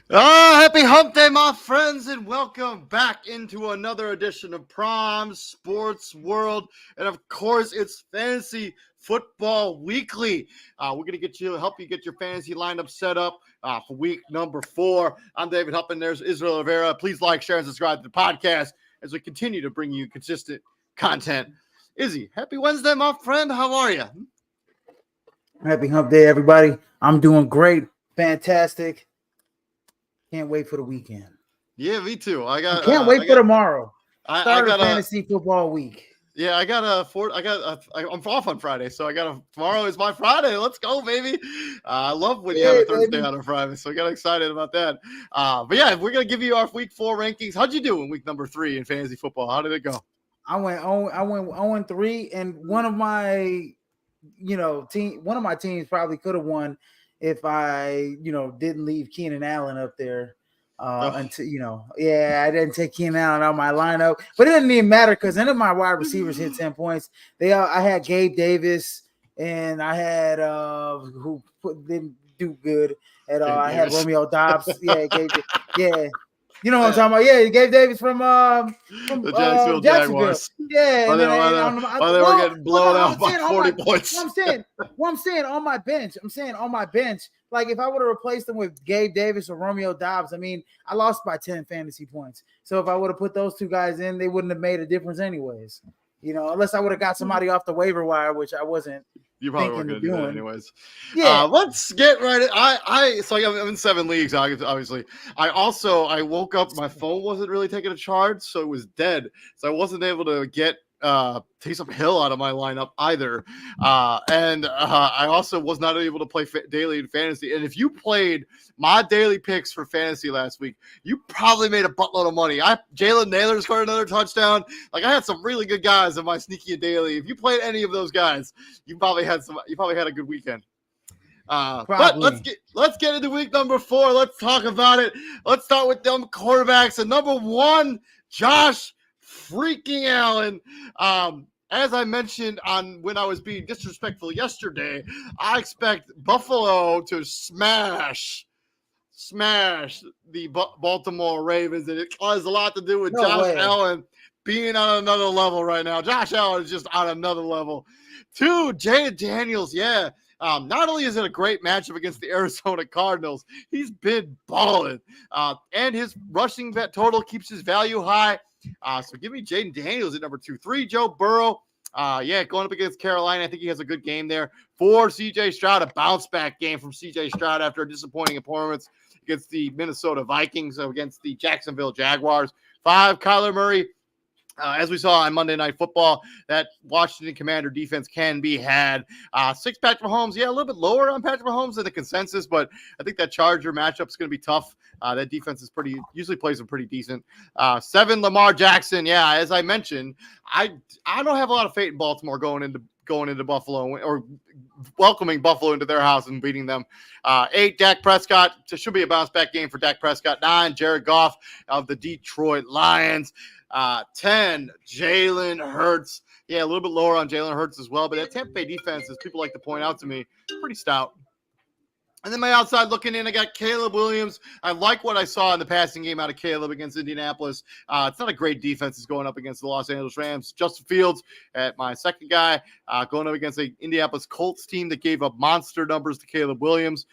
Happy hump day, my friends, and welcome back into another edition of Prime Sports World. And of course, it's Fantasy Football Weekly. We're going to help you get your fantasy lineup set up for week number 4. I'm David Hupp, and there's Israel Rivera. Please like, share, and subscribe to the podcast as we continue to bring you consistent content. Izzy, happy Wednesday, my friend. How are you? Happy hump day, everybody. I'm doing great. Fantastic. Can't wait for the weekend. Yeah, me too. Can't wait for tomorrow. I Start got of fantasy football week. Yeah, I'm off on Friday, so tomorrow is my Friday. Let's go, baby. I love when you have a Thursday on a Friday, so I got excited about that. But yeah, we're gonna give you our week 4 rankings. How'd you do in week number 3 in fantasy football? How did it go? I went 0-3, and one of my teams probably could have won if I didn't leave Keenan Allen up there. I didn't take Keenan Allen out of my lineup, but it didn't even matter because none of my wide receivers hit 10 points. I had Gabe Davis, and I had didn't do good at all. I had Romeo Dobbs. Yeah. You know what I'm talking about? Yeah, Gabe Davis from the Jacksonville Jaguars. Yeah, they were getting blown out by 40 points. I'm saying on my bench. Like if I would have replaced them with Gabe Davis or Romeo Dobbs, I mean, I lost by 10 fantasy points. So if I would have put those two guys in, they wouldn't have made a difference anyways. Unless I would have got somebody off the waiver wire, which I wasn't. You probably weren't going to do that anyways. Yeah. Let's get right in. I'm in 7 leagues, obviously. I woke up, my phone wasn't really taking a charge, so it was dead. So I wasn't able to get Taysom Hill out of my lineup either. I also was not able to play daily in fantasy. And if you played my daily picks for fantasy last week, you probably made a buttload of money. Jalen Naylor scored another touchdown. Like I had some really good guys in my sneaky and daily. If you played any of those guys, you probably had a good weekend. But let's get into week number 4. Let's talk about it. Let's start with them quarterbacks. And number 1, Josh freaking Allen. As I mentioned when I was being disrespectful yesterday, I expect Buffalo to smash the Baltimore Ravens, and it has a lot to do with Josh Allen being on another level right now. Josh Allen is just on another level. 2, Jaden Daniels, yeah. Not only is it a great matchup against the Arizona Cardinals, he's been balling. And his rushing total keeps his value high. So give me Jaden Daniels at number 2. 3, Joe Burrow. Going up against Carolina. I think he has a good game there. 4, CJ Stroud, a bounce back game from CJ Stroud after a disappointing performance against the Minnesota Vikings, against the Jacksonville Jaguars. 5, Kyler Murray. As we saw on Monday Night Football, that Washington Commander defense can be had. 6, Patrick Mahomes. Yeah, a little bit lower on Patrick Mahomes than the consensus, but I think that Charger matchup is going to be tough. That defense is usually plays them pretty decent. 7, Lamar Jackson. Yeah, as I mentioned, I don't have a lot of faith in Baltimore going into Buffalo or welcoming Buffalo into their house and beating them. 8, Dak Prescott. It should be a bounce back game for Dak Prescott. 9, Jared Goff of the Detroit Lions. 10, Jalen Hurts. Yeah, a little bit lower on Jalen Hurts as well, but that Tampa Bay defense, as people like to point out to me, pretty stout. And then my outside looking in, I got Caleb Williams. I like what I saw in the passing game out of Caleb against Indianapolis. It's not a great defense. It's going up against the Los Angeles Rams. Justin Fields at my second guy, going up against the Indianapolis Colts team that gave up monster numbers to Caleb Williams.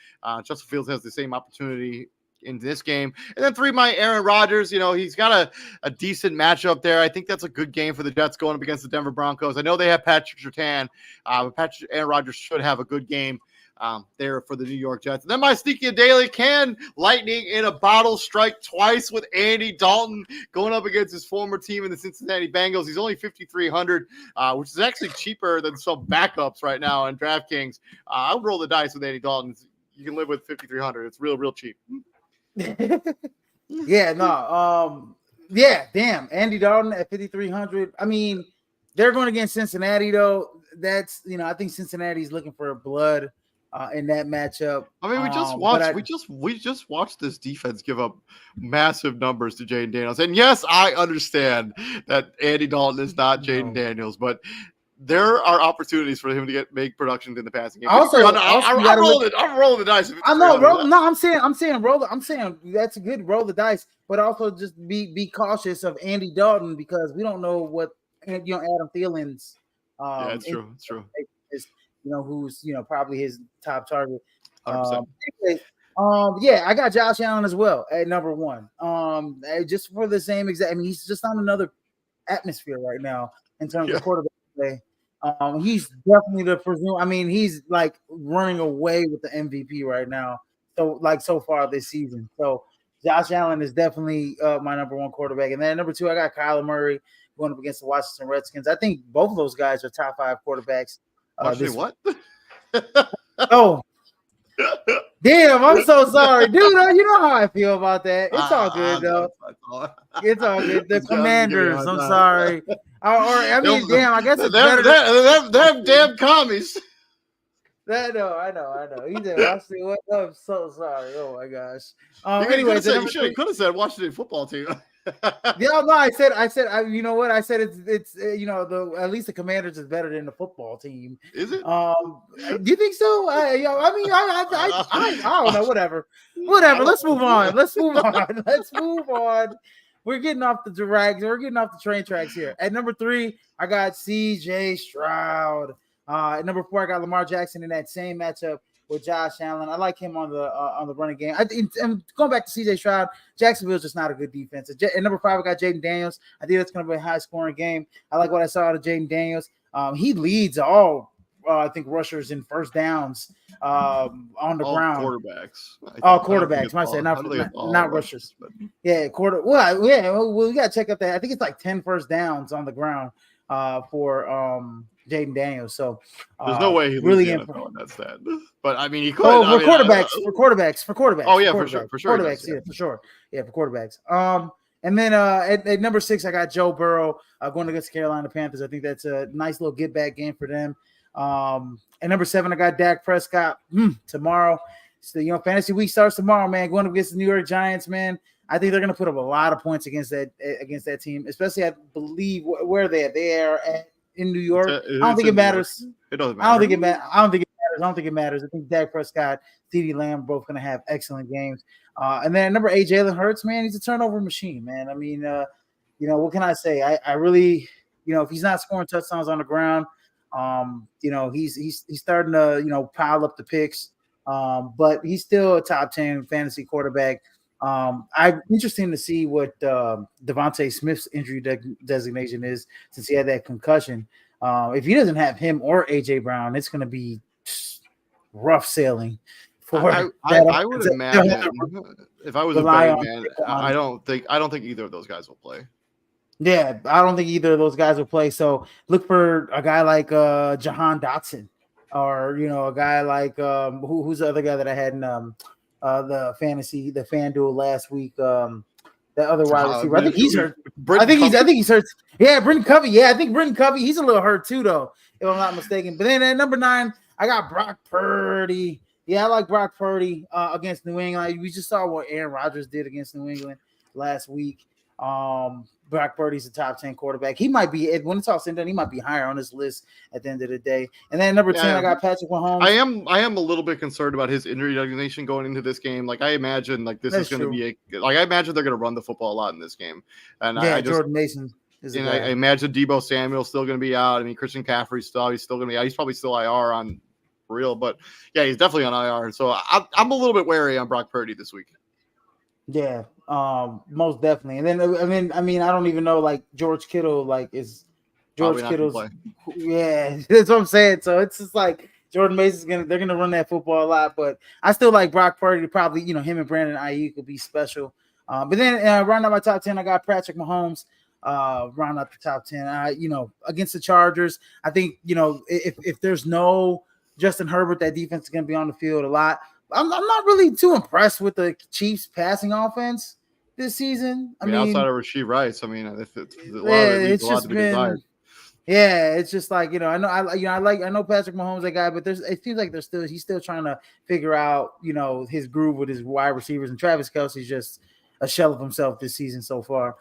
Justin Fields has the same opportunity in this game. And then 3, my Aaron Rodgers. He's got a decent matchup there. I think that's a good game for the Jets going up against the Denver Broncos. I know they have Patrick Surtain, but Aaron Rodgers should have a good game there for the New York Jets. And then my sneaky daily, can lightning in a bottle strike twice with Andy Dalton going up against his former team in the Cincinnati Bengals. He's only 5,300, which is actually cheaper than some backups right now on DraftKings. I would roll the dice with Andy Dalton. You can live with 5,300. It's real cheap. Damn, Andy Dalton at 5,300. I mean, they're going against Cincinnati though. That's I think Cincinnati's looking for blood in that matchup. I mean, we just watched this defense give up massive numbers to Jaden Daniels, and yes, I understand that Andy Dalton is not Jaden Daniels, but there are opportunities for him to make production in the passing game. Also, I'm rolling the dice. I know, no, I'm saying roll. I'm saying that's a good roll the dice, but also just be cautious of Andy Dalton because we don't know what Adam Thielen's. Yeah, it's true. It's true. Is, who's probably his top target. 100%. Yeah, I got Josh Allen as well at number 1. Just for the same exact. I mean, he's just on another atmosphere right now in terms of quarterback play. He's definitely the presume. I mean, he's like running away with the MVP right now. So far this season. So Josh Allen is definitely my number 1 quarterback, and then number 2, I got Kyler Murray going up against the Washington Redskins. I think both of those guys are top 5 quarterbacks. What? Oh. Damn, I'm so sorry, dude. You know how I feel about that. It's all good, though. It's all good. The Commanders. I'm sorry. I guess it's better. Them damn commies. I know. He said Washington. What? I'm so sorry. Oh my gosh. You could have said Washington football team. Yeah, no, I said, you know what? I said it's at least the Commanders is better than the football team. Is it? Do you think so? I don't know. Whatever. Let's move on. We're getting off the drags. We're getting off the train tracks here. At number 3, I got C.J. Stroud. At number 4, I got Lamar Jackson in that same matchup with Josh Allen. I like him on the running game. And going back to C.J. Stroud, Jacksonville's just not a good defense. At number 5, I got Jaden Daniels. I think that's going to be a high-scoring game. I like what I saw out of Jaden Daniels. He leads all, I think, rushers in first downs on the ground. Quarterbacks. All quarterbacks. Might say not rushers. But. Yeah, Well, we got to check out that. I think it's like 10 first downs on the ground for Jaden Daniels. So there's no way he really that's that. But I mean, he could. For quarterbacks. Oh yeah, for sure. Quarterbacks, yeah, for sure. Yeah, for quarterbacks. And then at number 6, I got Joe Burrow going against the Carolina Panthers. I think that's a nice little get back game for them. At number 7, I got Dak Prescott tomorrow. So fantasy week starts tomorrow, man. Going up against the New York Giants, man. I think they're going to put up a lot of points against that team, especially I believe where they are in New York. I don't think it matters. It doesn't matter. I don't think it matters. I think Dak Prescott, CeeDee Lamb, both going to have excellent games. And then number 8, Jalen Hurts, man, he's a turnover machine, man. I mean, what can I say? I really, if he's not scoring touchdowns on the ground, he's starting to, pile up the picks. But he's still a top 10 fantasy quarterback. I'm interested to see what Devontae Smith's injury designation is since he had that concussion. If he doesn't have him or AJ Brown, it's going to be rough sailing. I would imagine if I was a betting man, I don't think either of those guys will play. Yeah, I don't think either of those guys will play. So look for a guy like Jahan Dotson, or a guy like who's the other guy that I had in the FanDuel last week. That other wide receiver. I think he's hurt. I think he's hurt. Yeah, Brendan Covey. Yeah, I think Brendan Covey. He's a little hurt too, though, if I'm not mistaken. But then at number 9, I got Brock Purdy. Yeah, I like Brock Purdy against New England. We just saw what Aaron Rodgers did against New England last week. Brock Purdy's a top 10 quarterback. He might be, when it's all said and done, he might be higher on this list at the end of the day. And then number 10, I got Patrick Mahomes. I am a little bit concerned about his injury designation going into this game. Like I imagine, is going to be I imagine they're going to run the football a lot in this game. And Jordan Mason. I imagine Deebo Samuel's still going to be out. I mean, Christian McCaffrey's still going to be out. He's probably still IR on real, but yeah, he's definitely on IR. So I'm a little bit wary on Brock Purdy this week. Yeah, most definitely. And then I mean, I don't even know like George Kittle, is George Kittle's. Yeah, that's what I'm saying. So it's just like Jordan Mason's they're gonna run that football a lot, but I still like Brock Purdy to probably him and Brandon Ayuk could be special. But then round out my top 10, I got Patrick Mahomes. Round out the top 10. Against the Chargers, I think if there's no Justin Herbert, that defense is going to be on the field a lot. I'm not really too impressed with the Chiefs' passing offense this season. I mean outside of Rasheed Rice, I mean, it's just like I know Patrick Mahomes, that guy, but it seems like he's still trying to figure out his groove with his wide receivers, and Travis Kelce's just a shell of himself this season so far.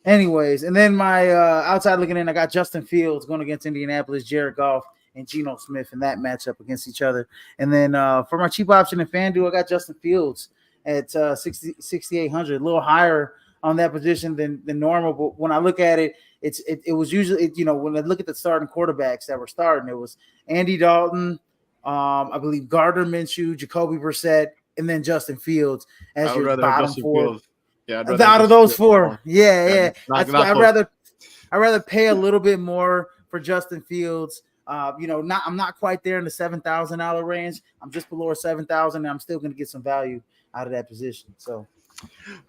Anyways, and then my outside looking in, I got Justin Fields going against Indianapolis, Jared Goff, and Geno Smith in that matchup against each other. And then for my cheap option in FanDuel, I got Justin Fields at 6,800, a little higher on that position than normal. But when I look at it, it was usually, when I look at the starting quarterbacks that were starting, it was Andy Dalton, I believe Gardner Minshew, Jacoby Brissett, and then Justin Fields as your bottom four. Fields. Yeah, out of those four. Yeah. I'd rather pay a little bit more for Justin Fields. I'm not quite there in the $7,000 range. I'm just below $7,000, and I'm still going to get some value out of that position. So,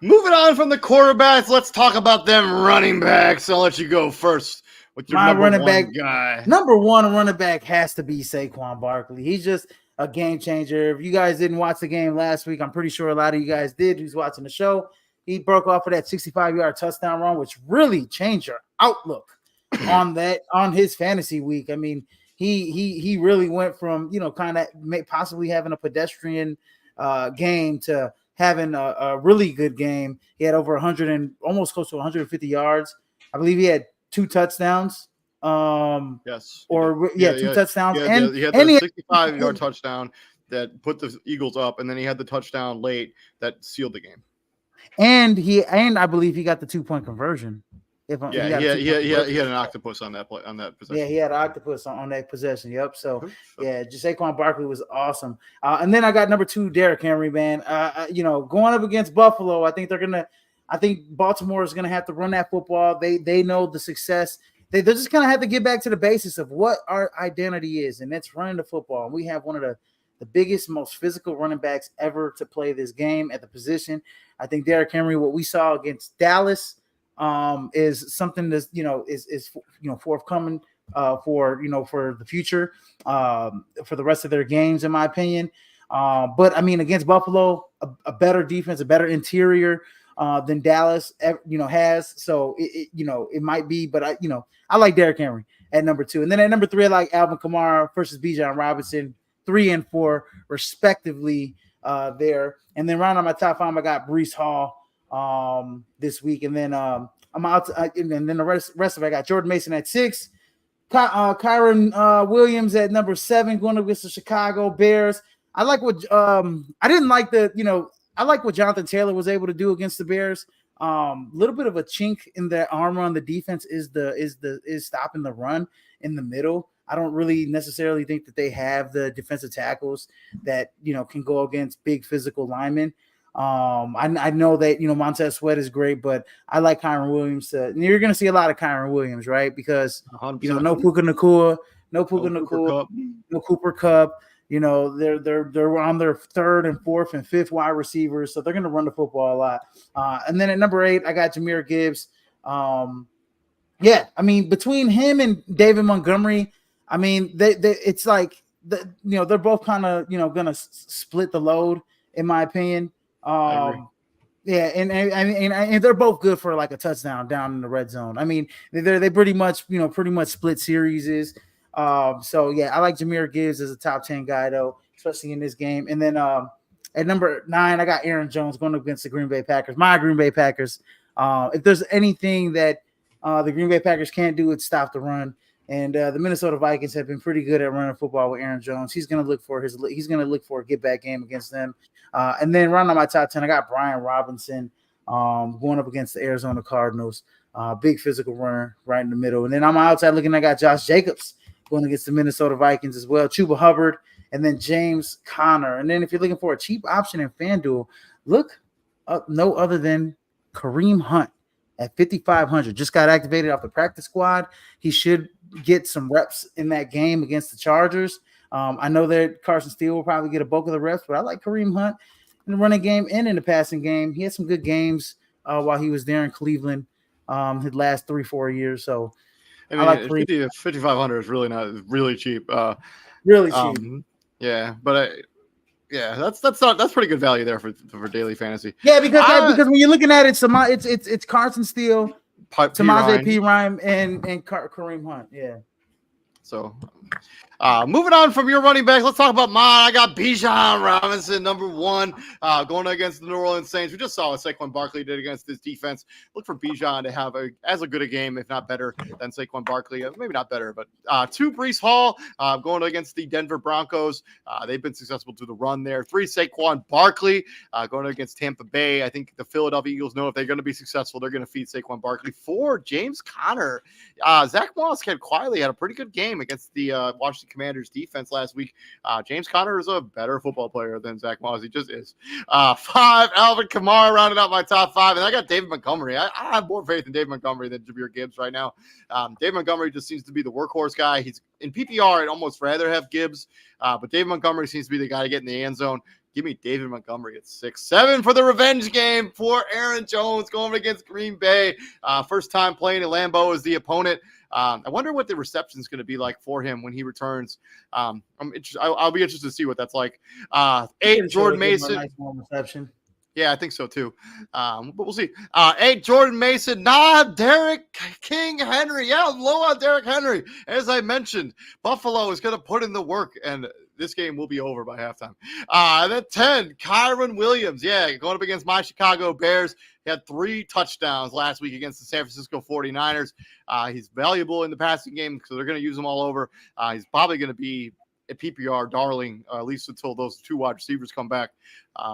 moving on from the quarterbacks, let's talk about them running backs. I'll let you go first with your running back guy. Number one running back has to be Saquon Barkley. He's just a game changer. If you guys didn't watch the game last week, I'm pretty sure a lot of you guys did who's watching the show. He broke off of that 65-yard touchdown run, which really changed your outlook on his fantasy week. I mean, he really went from, kind of possibly having a pedestrian game to having a really good game. He had over 100 and almost close to 150 yards. I believe he had 2 touchdowns. Yes. Two touchdowns. He had the 65-yard touchdown that put the Eagles up, and then he had the touchdown late that sealed the game. And I believe he got the 2-point conversion. He had an octopus on that possession. Yeah, he had an octopus on that possession. Yep. So Saquon Barkley was awesome. And then I got number 2, Derrick Henry, man. Going up against Buffalo, I think Baltimore is gonna have to run that football. They know the success. They're just gonna have to get back to the basis of what our identity is, and that's running the football. And we have one of the biggest, most physical running backs ever to play this game at the position. I think Derrick Henry, what we saw against Dallas, is something that's is forthcoming for the future, for the rest of their games, in my opinion. But I mean, against Buffalo, a better defense, a better interior than Dallas has. So it might be, but I like Derrick Henry at number 2, and then at number 3, I like Alvin Kamara versus Bijan Robinson, 3 and 4 respectively there. And then round on my top 5, I got Breece Hall this week, and then I'm out. And then the rest of it, I got Jordan Mason at 6, Kyron Williams at number 7, going against the Chicago Bears. I like what I like what Jonathan Taylor was able to do against the Bears. Little bit of a chink in their armor on the defense is stopping the run in the middle. I don't really necessarily think that they have the defensive tackles that can go against big physical linemen. I know that Montez Sweat is great, but I like Kyron Williams. And you're going to see a lot of Kyron Williams, right? Because no Puka Nacua, no Cooper Kupp. They're on their 3rd and 4th and 5th wide receivers, so they're going to run the football a lot. And then at number 8, I got Jahmyr Gibbs. Between him and David Montgomery, it's like they're both kind of going to split the load, in my opinion. And they're both good for like a touchdown down in the red zone. I mean, they pretty much split series. I like Jahmyr Gibbs as a top 10 guy though, especially in this game. And then at number 9, I got Aaron Jones going against the Green Bay Packers. My Green Bay Packers. If there's anything that the Green Bay Packers can't do, it's stop the run. And the Minnesota Vikings have been pretty good at running football with Aaron Jones. He's going to look for a get back game against them. And then round on my top 10, I got Brian Robinson going up against the Arizona Cardinals. Big physical runner right in the middle. And then on my outside looking, I got Josh Jacobs going against the Minnesota Vikings as well. Chuba Hubbard, and then James Conner. And then if you're looking for a cheap option in FanDuel, look up no other than Kareem Hunt at 5,500. Just got activated off the practice squad. He should get some reps in that game against the Chargers. I know that Carson Steele will probably get a bulk of the reps, but I like Kareem Hunt in the running game and in the passing game. He had some good games while he was there in Cleveland his last 3-4 years. So I like 5,500 is really cheap. Really cheap. That's pretty good value there for daily fantasy. Yeah, because when you're looking at it, it's Carson Steele, Samaje Perine, and Kareem Hunt. Yeah. So moving on from your running backs, let's talk about mine. I got Bijan Robinson, number 1, going against the New Orleans Saints. We just saw what Saquon Barkley did against this defense. Look for Bijan to have as good a game, if not better, than Saquon Barkley. Maybe not better, but 2, Breece Hall, going against the Denver Broncos. They've been successful to the run there. 3, Saquon Barkley, going against Tampa Bay. I think the Philadelphia Eagles know if they're going to be successful, they're going to feed Saquon Barkley. 4, James Conner. Zach Moss quietly had a pretty good game against the Washington Commanders defense last week. James Conner is a better football player than Zach Moss. He just is. 5, Alvin Kamara rounded out my top 5. And I got David Montgomery. I have more faith in David Montgomery than Jahmyr Gibbs right now. David Montgomery just seems to be the workhorse guy. He's in PPR. I'd almost rather have Gibbs. But David Montgomery seems to be the guy to get in the end zone. Give me David Montgomery at 6. 7 for the revenge game for Aaron Jones going against Green Bay. First time playing at Lambeau as the opponent. I wonder what the reception is going to be like for him when he returns. I'll be interested to see what that's like. 8, Jordan Mason. Nice warm reception. Yeah, I think so too. But we'll see. 8, Jordan Mason. Derrick King Henry. Yeah, I'm low on Derrick Henry. As I mentioned, Buffalo is going to put in the work, and this game will be over by halftime. And then 10, Kyron Williams. Yeah, going up against my Chicago Bears. He had 3 touchdowns last week against the San Francisco 49ers. He's valuable in the passing game because they're going to use him all over. He's probably going to be a PPR darling, at least until those 2 wide receivers come back.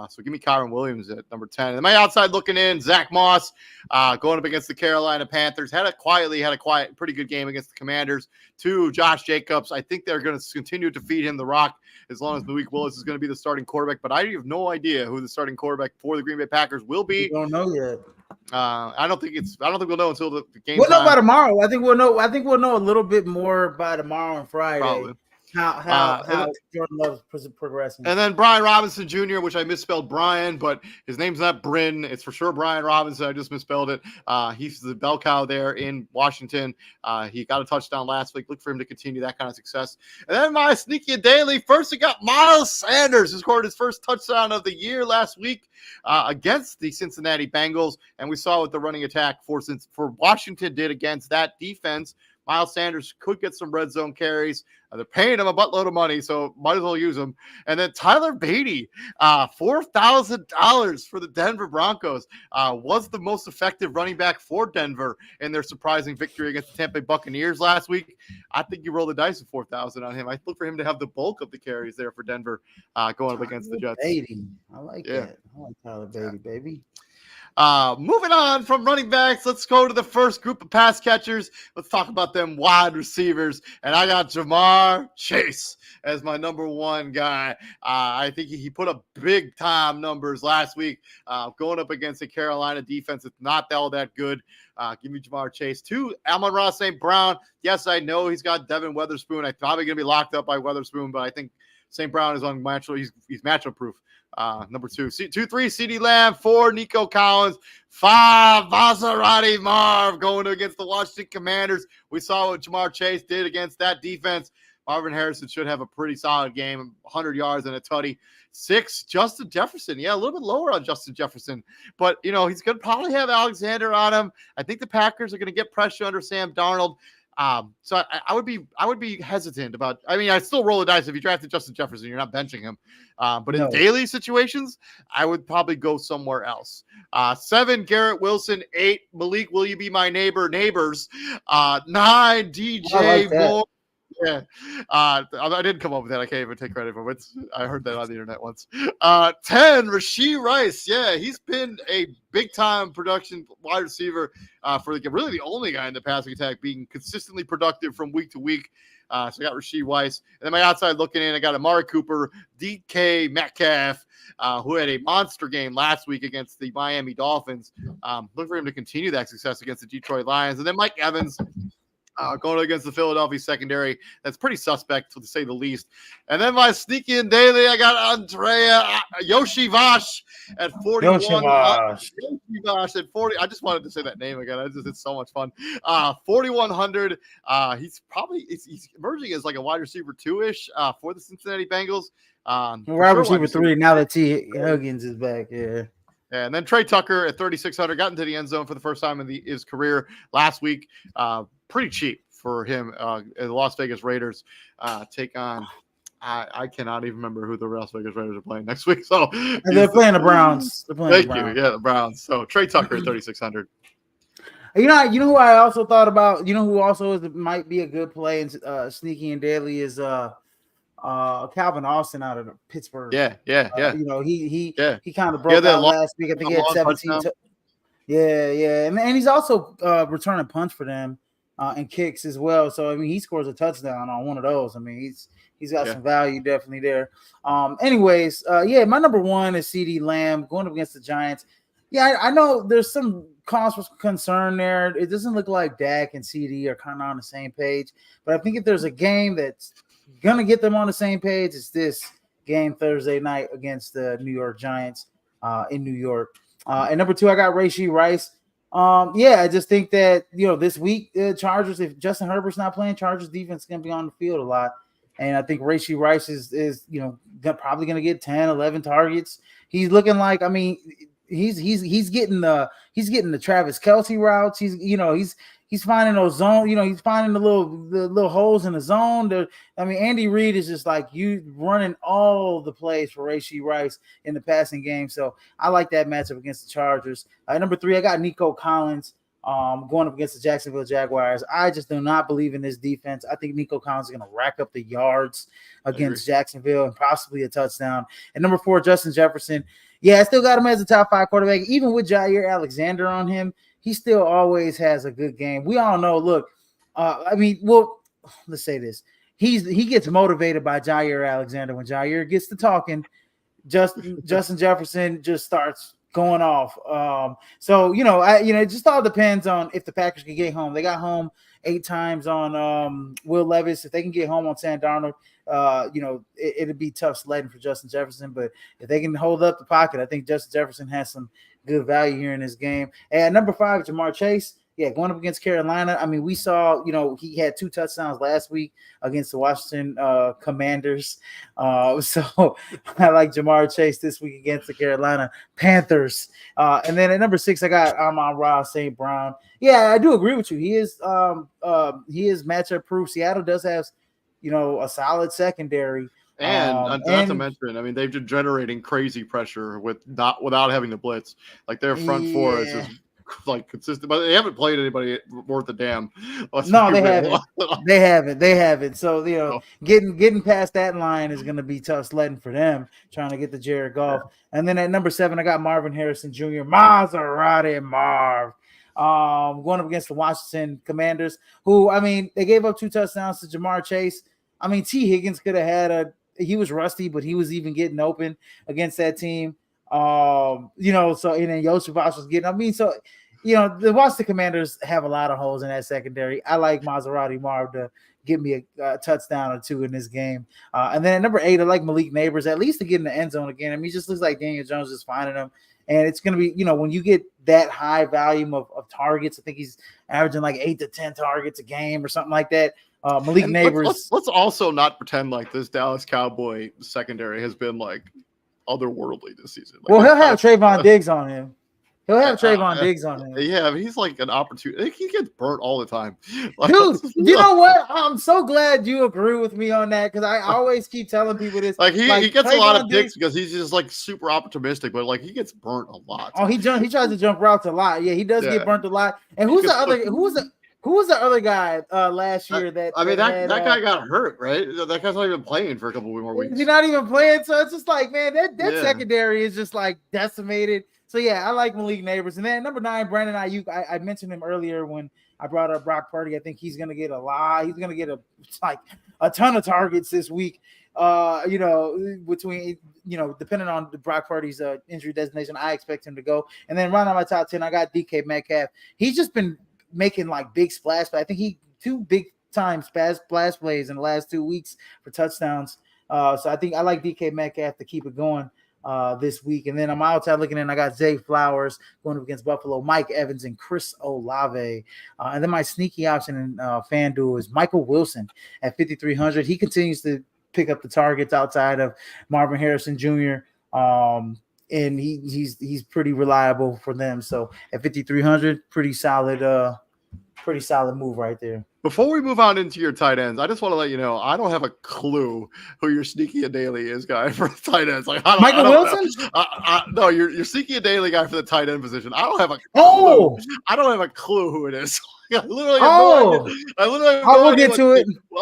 So give me Kyron Williams at number 10. And my outside looking in, Zach Moss, going up against the Carolina Panthers. Had a pretty good game against the Commanders. 2, Josh Jacobs. I think they're going to continue to feed him the rock as long as Malik Willis is going to be the starting quarterback. But I have no idea who the starting quarterback for the Green Bay Packers will be. We don't know yet. I don't think we'll know until the game. We'll know by tomorrow. I think we'll know a little bit more by tomorrow and Friday. Probably. How Jordan Love's progressing. And then Brian Robinson Jr., which I misspelled Brian, but his name's not Bryn. It's for sure Brian Robinson. I just misspelled it. He's the bell cow there in Washington. He got a touchdown last week. Look for him to continue that kind of success. And then my sneaky daily. First, I got Miles Sanders, who scored his first touchdown of the year last week against the Cincinnati Bengals. And we saw what the running attack for Washington did against that defense. Miles Sanders could get some red zone carries. They're paying him a buttload of money, so might as well use him. And then Tyler Beatty, $4,000 for the Denver Broncos, was the most effective running back for Denver in their surprising victory against the Tampa Bay Buccaneers last week. I think you roll the dice with $4,000 on him. I look for him to have the bulk of the carries there for Denver going up against the Jets. Beatty. I like that. I like Tyler Beatty, baby. Moving on from running backs, let's go to the first group of pass catchers. Let's talk about them wide receivers. And I got Jamar Chase as my number 1 guy. I think he put up big time numbers last week going up against the Carolina defense. It's not all that good. Give me Jamar Chase. 2, Amon-Ra St. Brown. Yes, I know he's got Devin Witherspoon. I'm probably going to be locked up by Witherspoon, but I think St. Brown is unmatchable. He's matchup proof. Number 2, 3, CeeDee Lamb. 4, Nico Collins. 5, Maserati Marv going against the Washington Commanders. We saw what Jamar Chase did against that defense. Marvin Harrison should have a pretty solid game, 100 yards and a tutty. 6, Justin Jefferson. Yeah, a little bit lower on Justin Jefferson, but he's going to probably have Alexander on him. I think the Packers are going to get pressure under Sam Darnold. So I would be hesitant about. I mean, I still roll the dice if you drafted Justin Jefferson, you're not benching him. But in daily situations, I would probably go somewhere else. 7, Garrett Wilson. 8, Malik, will you be my neighbor? Neighbors. 9, DJ Moore. Yeah, I didn't come up with that. I can't even take credit for it. I heard that on the internet once. 10, Rashee Rice. Yeah, he's been a big-time production wide receiver for really the only guy in the passing attack being consistently productive from week to week. So I got Rashee Rice. And then my outside looking in, I got Amari Cooper, DK Metcalf, who had a monster game last week against the Miami Dolphins. Look for him to continue that success against the Detroit Lions. And then Mike Evans, going against the Philadelphia secondary. That's pretty suspect, to say the least. And then my sneaky and daily, I got Andrea Yoshivash at 41. Yoshivash at 40. I just wanted to say that name again. It's so much fun. 4,100. He's emerging as like a wide receiver 2-ish for the Cincinnati Bengals. Wide receiver 3 now that T. Higgins is back. Yeah. And then Trey Tucker at 3,600 got into the end zone for the first time in his career last week. Pretty cheap for him. The Las Vegas Raiders take on. I cannot even remember who the Las Vegas Raiders are playing next week. So they're playing the Browns. They're playing thank the Browns. you. Yeah, the Browns. So Trey Tucker at 3,600. You know who I also thought about. You know who also might be a good play and sneaky and daily is Calvin Austin out of Pittsburgh. Yeah. You know, he Yeah. kind of broke out last week. I think he had 17. Touchdown. Yeah, and he's also returning punts for them and kicks as well. So I mean, he scores a touchdown on one of those. I mean, he's got some value definitely there. Anyways, my number one is CD Lamb going up against the Giants. Yeah, I know there's some cause for concern there. It doesn't look like Dak and CD are kind of on the same page. But I think if there's a game that's gonna get them on the same page, it's this game Thursday night against the New York Giants in New York. And number two, I got Rashee Rice. I just think that this week Chargers, if Justin Herbert's not playing, Chargers defense is gonna be on the field a lot. And I think Rashee Rice is probably gonna get 10, 11 targets. He's looking like, I mean, he's getting the Travis Kelce routes. He's finding those zone, he's finding the little holes in the zone. Andy Reid is just like you running all the plays for Rashee Rice in the passing game. So I like that matchup against the Chargers. Number three, I got Nico Collins going up against the Jacksonville Jaguars. I just do not believe in this defense. I think Nico Collins is going to rack up the yards against Jacksonville and possibly a touchdown. And number four, Justin Jefferson. Yeah, I still got him as a top 5 quarterback. Even with Jair Alexander on him, he still always has a good game. We all know, look, let's say this. He gets motivated by Jair Alexander. When Jair gets to talking, Justin Jefferson just starts going off. It just all depends on if the Packers can get home. They got home 8 times on Will Levis. If they can get home on Sam Darnold, it'd be tough sledding for Justin Jefferson. But if they can hold up the pocket, I think Justin Jefferson has some good value here in this game. And number 5, Jamar Chase. Yeah, going up against Carolina. I mean, we saw, he had 2 touchdowns last week against the Washington Commanders. So I like Jamar Chase this week against the Carolina Panthers. And then at number 6, I got Amon-Ra St. Brown. Yeah, I do agree with you. He is matchup proof. Seattle does have, a solid secondary. And not to mention, I mean, they've been generating crazy pressure without having the blitz. Like their front four is just like consistent, but they haven't played anybody worth a damn. No, they haven't. They haven't. So getting past that line is going to be tough sledding for them. Trying to get the Jared Goff, and then at number 7, I got Marvin Harrison Jr. Maserati Marv. Going up against the Washington Commanders, who, I mean, they gave up 2 touchdowns to Jamar Chase. I mean, T. Higgins could have had he was rusty, but he was even getting open against that team. And then Joseph was getting, the Washington Commanders have a lot of holes in that secondary. I like Maserati Marv to give me a touchdown or 2 in this game. And then at number 8, I like Malik Neighbors, at least to get in the end zone again. I mean, he just looks like Daniel Jones is finding him. And it's going to be, when you get that high volume of targets, I think he's averaging like 8 to 10 targets a game or something like that. Malik Neighbors. Let's also not pretend like this Dallas Cowboy secondary has been like otherworldly this season. Like, he'll have Trayvon Diggs on him. He'll have Trayvon Diggs on him. Yeah, but he's like an opportunity. He gets burnt all the time. Dude, you know what? I'm so glad you agree with me on that because I always keep telling people this. Like he gets Trayvon a lot of dicks because he's just like super opportunistic, but like he gets burnt a lot. Oh, he tries to jump routes a lot. Yeah, he does get burnt a lot. And who was the other guy last year that guy got hurt, right? That guy's not even playing for a couple more weeks. He's not even playing, so it's just like, man, that secondary is just like decimated. So yeah, I like Malik Neighbors. And then number 9, Brandon Ayuk. I mentioned him earlier when I brought up Brock Purdy. I think he's gonna get a lot. He's gonna get a ton of targets this week. Between depending on the Brock Purdy's injury designation, I expect him to go. And then right on my top 10, I got DK Metcalf. He's just been making like big splash, but I think he 2 big time splash plays in the last 2 weeks for touchdowns. So I think I like DK Metcalf to keep it going this week. And then I'm outside looking in. I got Zay Flowers going up against Buffalo, Mike Evans, and Chris Olave. And then my sneaky option in FanDuel is Michael Wilson at 5,300. He continues to pick up the targets outside of Marvin Harrison Jr. And he's pretty reliable for them. So at 5,300, pretty solid pretty solid move right there. Before we move on into your tight ends, I just want to let you know I don't have a clue who your sneaky and daily is guy for the tight ends. Like Michael Wilson? No, your sneaky and daily guy for the tight end position. I don't have a clue. Oh, I don't have a clue who it is. I literally have no idea. I literally have no idea.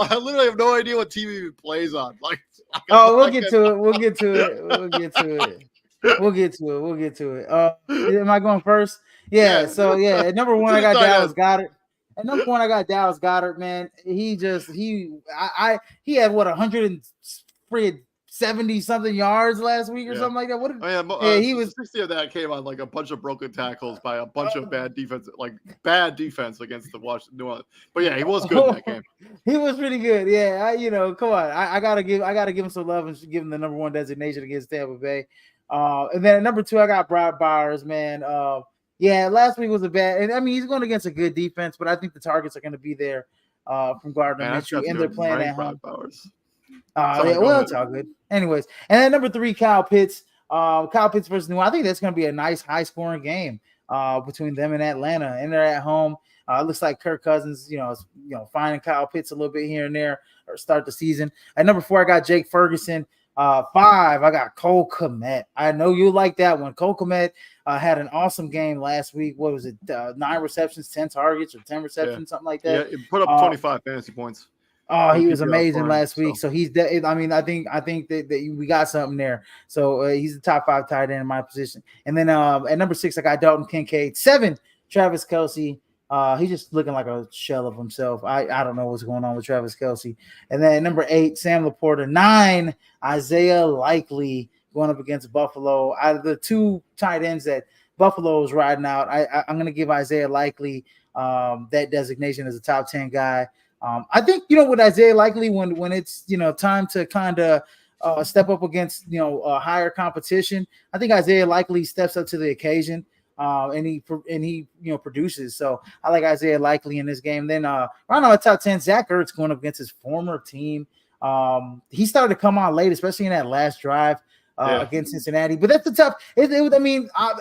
I literally have no idea what team he even plays on. Like, we'll get to it. We'll get to it. Am I going first? Yeah. So yeah, at number one I got Dallas Goedert. At number one I got Dallas Goedert. Man, he had what 170 something yards last week or something like that. What? He was 60 of that came on like a bunch of broken tackles by a bunch of bad defense against the Washington New Orleans. But yeah, he was good in that game. He was pretty good. Yeah, come on. I gotta give him some love and give him the number one designation against Tampa Bay. And then at number two I got Brad Bowers. Man, yeah, last week was a bad, and I mean he's going against a good defense, but I think the targets are going to be there from Gardner Minshew, and they're playing at home. Well, it's all good. Anyways, and then number three, Kyle Pitts. Kyle Pitts versus New. I think that's going to be a nice, high-scoring game between them and Atlanta, and they're at home. It looks like Kirk Cousins, finding Kyle Pitts a little bit here and there or start the season. At number four, I got Jake Ferguson. 5, I got Cole Kmet. I know you like that one. Cole Kmet had an awesome game last week. What was it? 9 receptions, 10 targets, or 10 receptions, something like that. Yeah, he put up 25 fantasy points. Oh, he was amazing last week. So he's. I think that we got something there. So he's the top 5 tight end in my position. And then at number 6, I got Dalton Kincaid. 7, Travis Kelce. He's just looking like a shell of himself. I don't know what's going on with Travis Kelce. And then at number 8, Sam Laporta. 9, Isaiah Likely going up against Buffalo. Out of the 2 tight ends that Buffalo is riding out, I'm going to give Isaiah Likely that designation as a top 10 guy. I think, with Isaiah Likely, when it's, time to kind of step up against, higher competition, I think Isaiah Likely steps up to the occasion. And he produces. So I like Isaiah Likely in this game. Then right now at top 10, Zach Ertz going up against his former team. He started to come on late, especially in that last drive against Cincinnati. But that's the tough.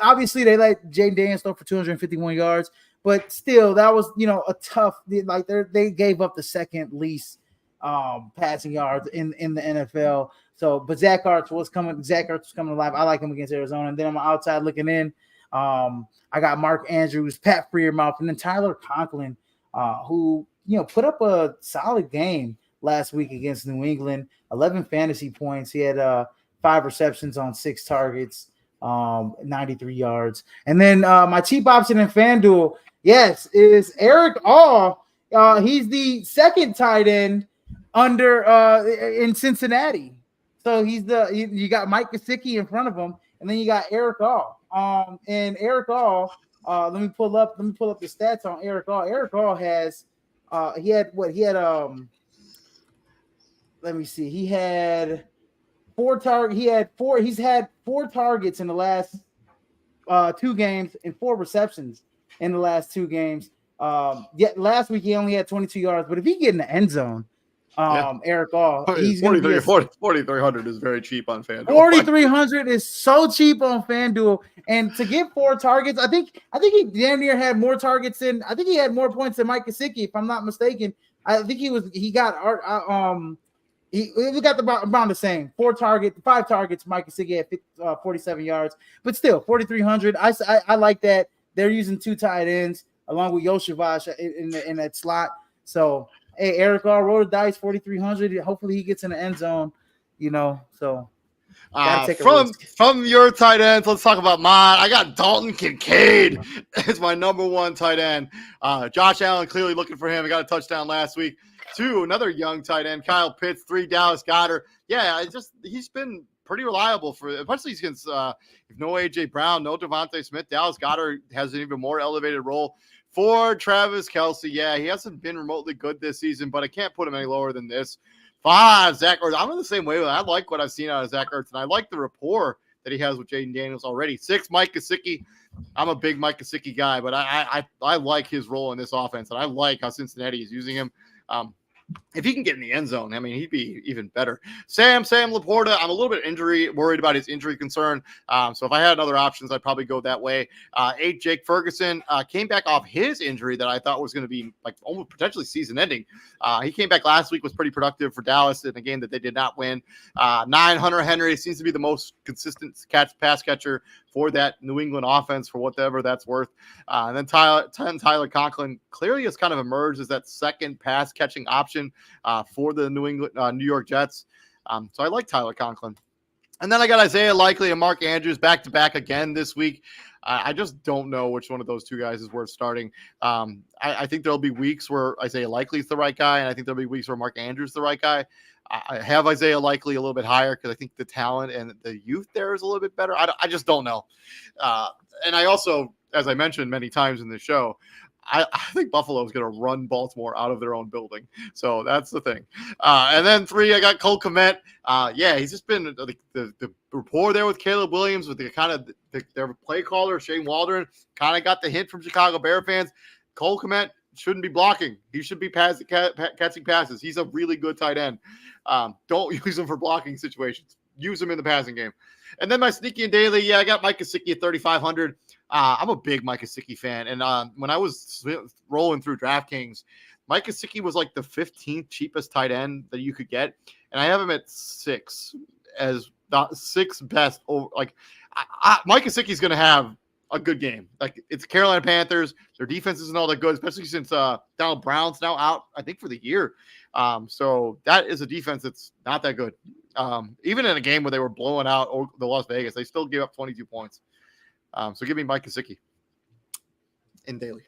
Obviously they let Jaden Daniels throw for 251 yards, but still that was a tough. Like they gave up the second least passing yards in the NFL. So, but Zach Ertz was coming alive. I like him against Arizona. And then on my outside looking in. I got Mark Andrews, Pat Freiermuth, and then Tyler Conklin, who put up a solid game last week against New England. 11 fantasy points. He had 5 receptions on 6 targets, 93 yards. And then my cheap option in FanDuel, yes, is Eric All. He's the second tight end under in Cincinnati. So you got Mike Gesicki in front of him, and then you got Eric All. And Eric All, let me pull up the stats on Eric All. Eric All has let me see. He had 4 targets. He's had 4 targets in the last 2 games and 4 receptions in the last 2 games. Yet last week he only had 22 yards, but if he get in the end zone, Eric All, he's 4,300 is very cheap on FanDuel. 4,300 is so cheap on FanDuel, and to get 4 targets, I think he damn near had more targets than I think he had more points than Mike Gesicki, if I'm not mistaken. I think he got around the same 5 targets. Mike Gesicki had 47 yards, but still 4,300. I like that they're using 2 tight ends along with Yoshivach in that slot. So. Hey, Eric All rolled the dice, 4,300. Hopefully he gets in the end zone, So from your tight ends, let's talk about mine. I got Dalton Kincaid as my number 1 tight end. Josh Allen clearly looking for him. He got a touchdown last week. 2, another young tight end, Kyle Pitts. 3, Dallas Goedert. Yeah, he's been pretty reliable especially against if no AJ Brown, no Devontae Smith. Dallas Goedert has an even more elevated role. For Travis Kelce, yeah, he hasn't been remotely good this season, but I can't put him any lower than this. 5, Zach Ertz. I'm in the same way. I like what I've seen out of Zach Ertz, and I like the rapport that he has with Jaden Daniels already. 6, Mike Gesicki. I'm a big Mike Gesicki guy, but I like his role in this offense, and I like how Cincinnati is using him. if he can get in the end zone, I mean, he'd be even better. Sam Laporta, I'm a little bit worried about his injury concern. So if I had other options, I'd probably go that way. 8, Jake Ferguson came back off his injury that I thought was going to be like almost potentially season ending. He came back last week, was pretty productive for Dallas in a game that they did not win. 9, Hunter Henry seems to be the most consistent pass catcher for that New England offense, for whatever that's worth. And then Tyler Conklin clearly has kind of emerged as that second pass catching option for the New York Jets. So I like Tyler Conklin. And then I got Isaiah Likely and Mark Andrews back to back again this week. I just don't know which one of those two guys is worth starting. I think there'll be weeks where Isaiah Likely is the right guy, and I think there'll be weeks where Mark Andrews is the right guy. I have Isaiah Likely a little bit higher because I think the talent and the youth there is a little bit better. I just don't know. And I also, as I mentioned many times in the show, I think Buffalo is going to run Baltimore out of their own building. So that's the thing. And then 3, I got Cole Kmet. He's just been the rapport there with Caleb Williams, with the kind of their play caller, Shane Waldron, kind of got the hint from Chicago Bear fans. Cole Kmet shouldn't be blocking. He should be catching passes. He's a really good tight end. Don't use him for blocking situations. Use him in the passing game. And then my sneaky and daily, I got Mike Gesicki at 3,500. I'm a big Mike Gesicki fan. And when I was rolling through DraftKings, Mike Gesicki was like the 15th cheapest tight end that you could get. And I have him at 6 as the 6th best. Mike Gesicki is going to have a good game. Like, it's Carolina Panthers. Their defense isn't all that good, especially since Donald Brown's now out, I think, for the year. So that is a defense that's not that good. Even in a game where they were blowing out the Las Vegas, they still gave up 22 points. So give me Mike Gesicki in daily.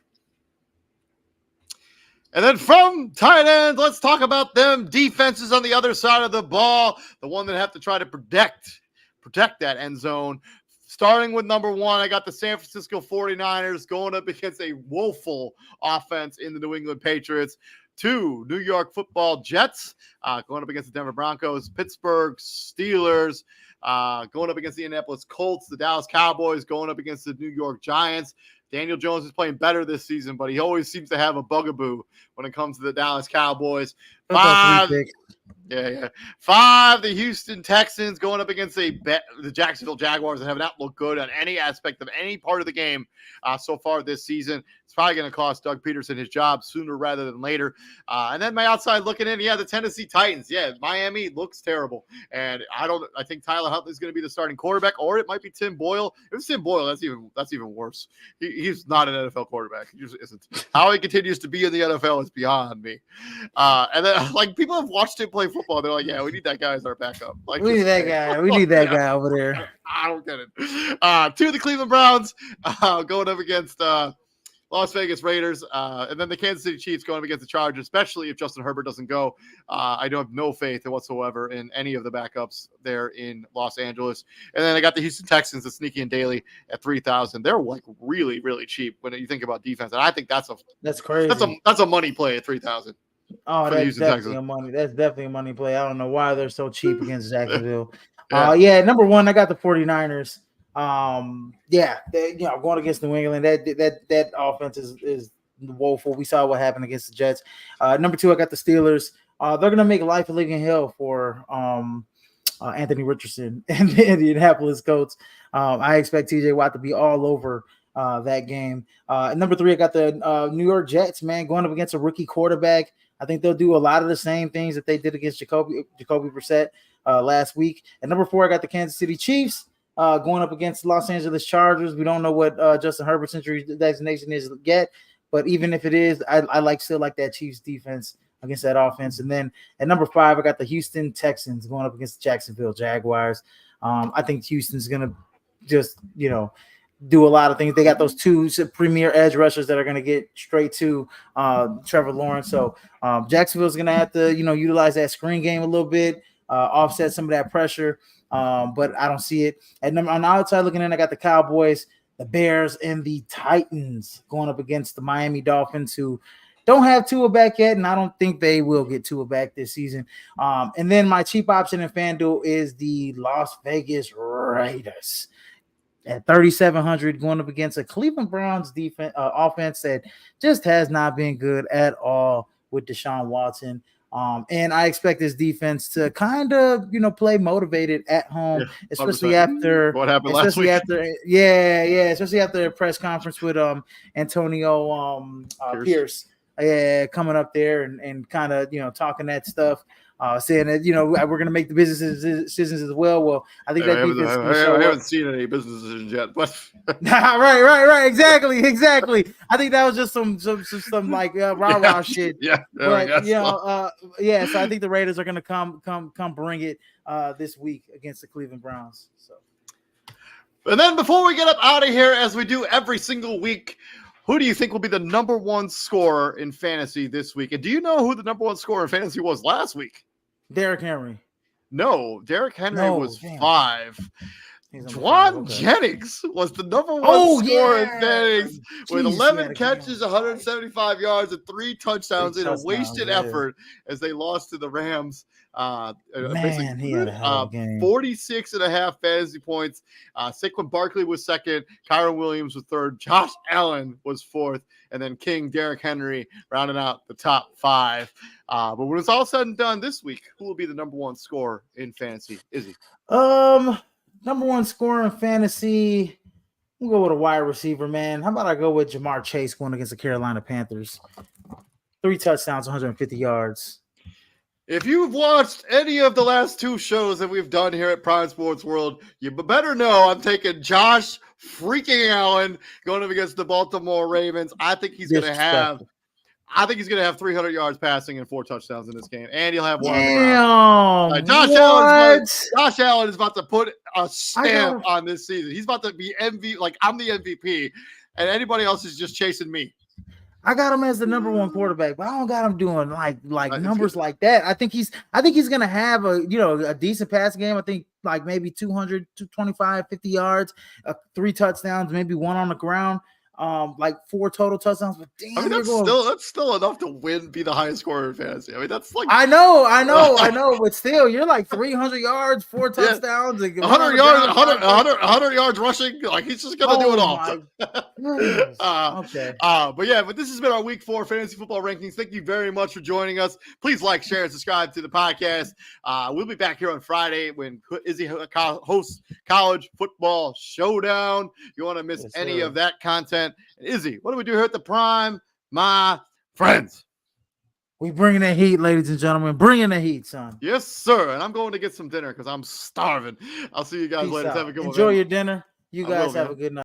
And then from tight ends, let's talk about them defenses on the other side of the ball, the one that have to try to protect that end zone. Starting with number 1, I got the San Francisco 49ers going up against a woeful offense in the New England Patriots. 2, New York Football Jets going up against the Denver Broncos. Pittsburgh Steelers going up against the Indianapolis Colts. The Dallas Cowboys going up against the New York Giants. Daniel Jones is playing better this season, but he always seems to have a bugaboo when it comes to the Dallas Cowboys. 5, the Houston Texans going up against the Jacksonville Jaguars that have not looked good on any aspect of any part of the game so far this season. It's probably going to cost Doug Peterson his job sooner rather than later. And then my outside looking in, the Tennessee Titans. Miami looks terrible. And I think Tyler Huntley is going to be the starting quarterback, or it might be Tim Boyle. If it's Tim Boyle, that's even worse. He's not an NFL quarterback. He just isn't. How he continues to be in the NFL is beyond me. And then, like, people have watched him play football. They're like, we need that guy as our backup. Like, we need that guy. We need that guy over there. I don't get it. 2 of the Cleveland Browns going up against Las Vegas Raiders, and then the Kansas City Chiefs going up against the Chargers, especially if Justin Herbert doesn't go. I don't have no faith whatsoever in any of the backups there in Los Angeles. And then I got the Houston Texans, the sneaky and daily at 3,000. They're like really, really cheap when you think about defense, and I think that's crazy. That's a money play at 3,000. Oh, that's definitely a money. That's definitely a money play. I don't know why they're so cheap against Jacksonville. Number 1, I got the 49ers. Going against New England, that offense is woeful. We saw what happened against the Jets. Number 2, I got the Steelers. They're gonna make life a living hell for Anthony Richardson and the Indianapolis Colts. I expect TJ Watt to be all over that game. And number 3, I got the New York Jets, man, going up against a rookie quarterback. I think they'll do a lot of the same things that they did against Jacoby Brissett last week. And number 4, I got the Kansas City Chiefs going up against Los Angeles Chargers. We don't know what Justin Herbert's injury designation is yet, but even if it is, I still like that Chiefs defense against that offense. And then at number 5, I got the Houston Texans going up against the Jacksonville Jaguars. I think Houston's going to just, do a lot of things. They got those 2 premier edge rushers that are going to get straight to Trevor Lawrence. So Jacksonville's going to have to, utilize that screen game a little bit, offset some of that pressure. But I don't see it. On the outside looking in, I got the Cowboys, the Bears, and the Titans going up against the Miami Dolphins, who don't have Tua back yet, and I don't think they will get Tua back this season. And then my cheap option in FanDuel is the Las Vegas Raiders at 3,700 going up against a Cleveland Browns defense offense that just has not been good at all with Deshaun Watson. And I expect this defense to kind of, play motivated at home, especially 100%. after what happened last week. Especially after the press conference with Antonio Pierce. Coming up there and kind of talking that stuff, saying that we're going to make the business decisions as well. Well, I think that defense. I haven't seen any business decisions yet, but right, exactly. I think that was just some like rah shit. But so I think the Raiders are going to come bring it this week against the Cleveland Browns. So, and then before we get up out of here, as we do every single week, who do you think will be the number one scorer in fantasy this week? And do you know who the number one scorer in fantasy was last week? Derrick Henry. No, Derrick Henry was 5. Juan Jennings was the number one scorer in fantasy with 11 catches, 175 yards, and 3 touchdowns in a wasted effort as they lost to the Rams. Man, he had a hell of a game. 46.5 fantasy points. Saquon Barkley was second. Kyron Williams was third. Josh Allen was fourth. And then King Derrick Henry rounding out the top 5. But when it's all said and done this week, who will be the number one scorer in fantasy? Izzy? Number one scorer in fantasy, we'll go with a wide receiver, man. How about I go with Jamar Chase going against the Carolina Panthers? 3 touchdowns, 150 yards. If you've watched any of the last 2 shows that we've done here at Prime Sports World, you better know I'm taking Josh freaking Allen going up against the Baltimore Ravens. I think he's going to have 300 yards passing and 4 touchdowns in this game, and he'll have 1 on the ground. Josh Allen is about to put a stamp on this season. He's about to be MVP. Like, I'm the MVP, and anybody else is just chasing me. I got him as the number 1 quarterback, but I don't got him doing like numbers like that. I think he's gonna have a decent pass game. I think like maybe 200, 225, 50 yards, 3 touchdowns, maybe 1 on the ground. Like 4 total touchdowns. But damn, I mean, that's still enough to be the highest scorer in fantasy. I mean, that's like I know, but still, you're like 300 yards, 4 touchdowns, 100 yards rushing. Like, he's just gonna do it all. Okay. But this has been our Week 4 fantasy football rankings. Thank you very much for joining us. Please like, share, and subscribe to the podcast. We'll be back here on Friday when Izzy hosts College Football Showdown. You want to miss any of that content? And Izzy, what do we do here at the Prime, my friends? We bringing the heat, ladies and gentlemen. Bringing the heat, son. Yes, sir. And I'm going to get some dinner because I'm starving. I'll see you guys later. Have a good one. Enjoy your dinner. You guys have a good night.